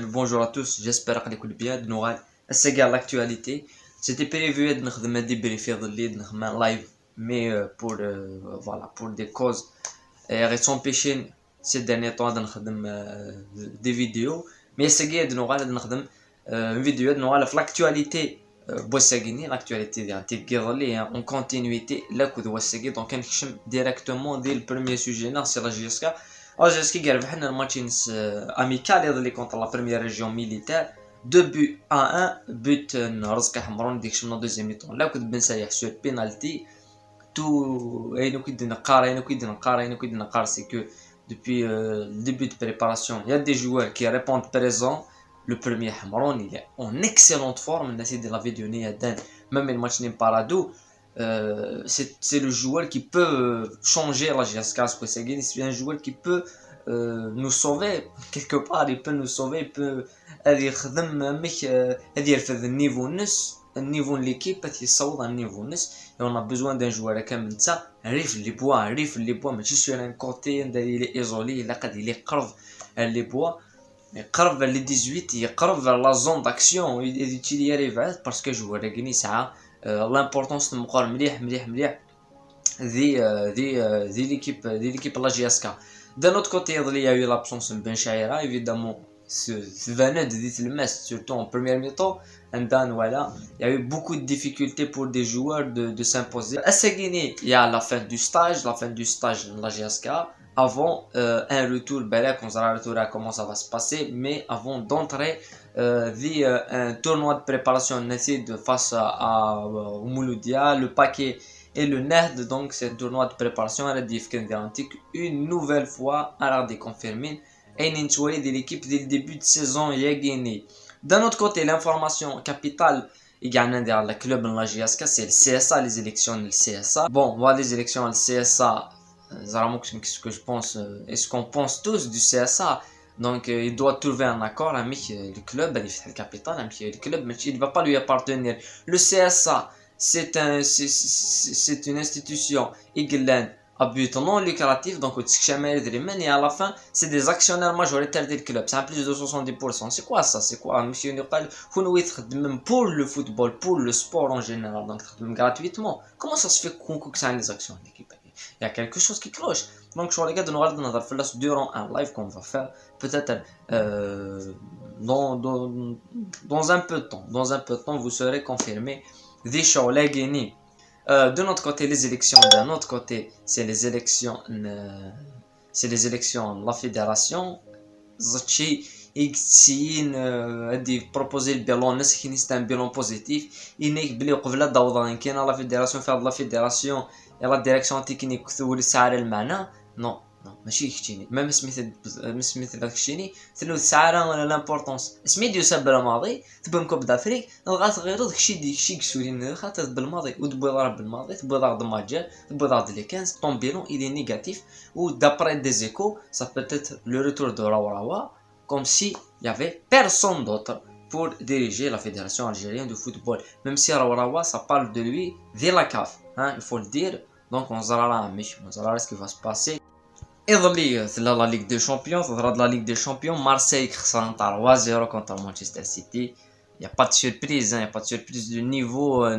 Bonjour à tous, j'espère que vous allez bien. Nous allons essayer l'actualité. C'était prévu de faire un débrief en live, mais pour des causes récentes péchées ces derniers temps de faire des vidéos. Mais essayer de nous faire une vidéo de nous l'actualité. L'actualité en continuité. Là, donc directement dès le premier sujet, c'est la GSK. Algerski qui a gagné un match amical contre la première région militaire. 2 buts à 1, but Razka Hamron dans la deuxième mi-temps. Là, كنت بنسيح sur penalty. Tout c'est que depuis le début de préparation, il y a des joueurs qui répondent présents. Le premier Hamron, il est en excellente forme. On a essayé de la vidéo, même le match n'est pas là-dedans. C'est le joueur qui peut changer la GSK. C'est un joueur qui peut nous sauver quelque part. Il peut nous sauver. Il peut faire le niveau de l'équipe. Et on a besoin d'un joueur comme ça. Arrive les bois, mais je suis sur un côté, il est isolé, il est curve les bois. قرب ل 18 يقرب vers la zone d'action il arrive parce que joueur غني ساعه l'importance نقول مليح دي l'équipe la GSK. D'un autre côté il y a eu l'absence de Ben Chaira évidemment venait de Ditlemes surtout en première mi-temps. Et then voilà, il y a eu beaucoup de difficultés pour des joueurs de s'imposer. À Seguini, il y a la fin du stage de la GSK. Avant un retour, on sera retourné à comment ça va se passer, mais avant d'entrer un tournoi de préparation face au Mouloudia, le paquet et le NERD. Donc c'est un tournoi de préparation à la DIFK une nouvelle fois à la déconfirmer et nettoyer de l'équipe dès le début de saison Yagini. D'un autre côté, l'information capitale il gagne derrière le club de la GSK, c'est le CSA, les élections du CSA. Bon, voilà les élections du CSA. Ce que je pense et ce qu'on pense tous du CSA. Donc il doit trouver un accord avec le club, le capital, le club, mais il ne va pas lui appartenir. Le CSA, c'est une institution à but non lucratif, donc et à la fin c'est des actionnaires majoritaires du club, c'est plus de 70%. C'est quoi ça? C'est quoi monsieur Nukal? Même pour le football, pour le sport en général, donc gratuitement. Comment ça se fait qu'on ça les actions de l'équipe? Il y a quelque chose qui cloche. Donc je regarde de nous durant un live qu'on va faire peut-être dans un peu de temps. Dans un peu de temps, vous serez confirmé des shows les gagnés. De notre côté, les élections. D'un autre côté, c'est les élections de la fédération. Zachi proposer le bilan, c'est un bilan positif. Il n'est pas la fédération faire de la fédération et la direction technique non ماشي يكتيني ما مثل داكشيني ثلو السعارة ولا لامبورطونس سميديو ساب الماضي تبان كوب دافريك الغات غير داكشي كسوري خاطر بالماضي ودبوي ضرب بالماضي تبوي ضرب ماتجال تبوي ضرب لي 15 طون بيلون il est négatif ou d'après des échos ça peut être le retour de Raourawa comme si il y avait personne d'autre pour diriger la fédération algérienne de football. Même si Raourawa ça parle de lui via la CAF, hein, il faut le dire. Donc on verra ce qui va se passer. Et dans la Ligue des Champions, la Ligue des Champions, Marseille خسران 3-0 contre Manchester City. Il n'y a pas de surprise, il n'y a pas de surprise du niveau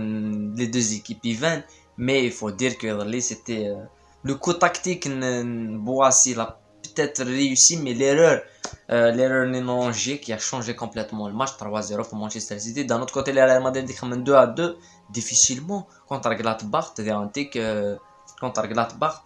des deux équipes viennent, mais il faut dire que c'était le coup tactique Boassi l'a peut-être réussi, mais l'erreur Nénanger qui a changé complètement le match 3-0 pour Manchester City. D'un autre côté, le Real Madrid qui a 2-2 difficilement contre Gladbach, contre Gladbach.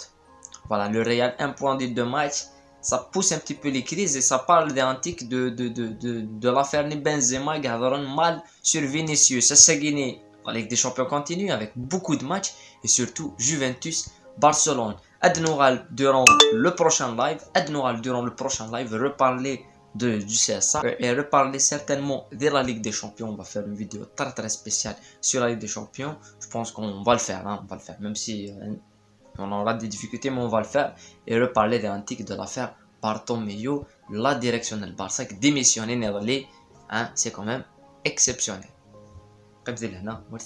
Voilà, le Real, un point de deux matchs, ça pousse un petit peu les crises et ça parle de l'affaire Benzema qui a mal sur Vinicius. Ça gagné. La Ligue des Champions continue avec beaucoup de matchs et surtout Juventus, Barcelone. Adnoral durant le prochain live, reparler du CSA et reparler certainement de la Ligue des Champions. On va faire une vidéo très très spéciale sur la Ligue des Champions. Je pense qu'on va le faire, hein, on va le faire, même si on aura des difficultés, mais on va le faire et reparler de l'antique de l'affaire Bartomeu, la direction du Barça qui démissionne, hein, c'est quand même exceptionnel.